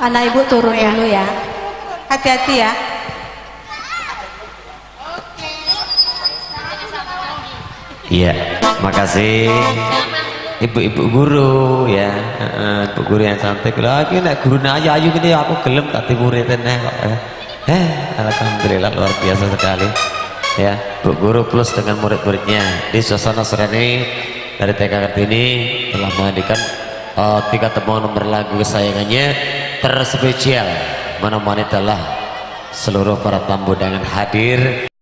Anak ibu turun dulu ya, hati-hati ya. Iya, makasih ibu-ibu guru ya, ibu guru yang cantik. Lagi nek guru ayu gini aku gelem tak muridin kok. Alhamdulillah luar biasa sekali ya, Bu Guru plus dengan murid-muridnya di suasana sore ini dari TK Kartini telah menghadirkan 3 temuan nomor lagu kesayangannya terspesial, menemani telah seluruh para tamu dengan hadir.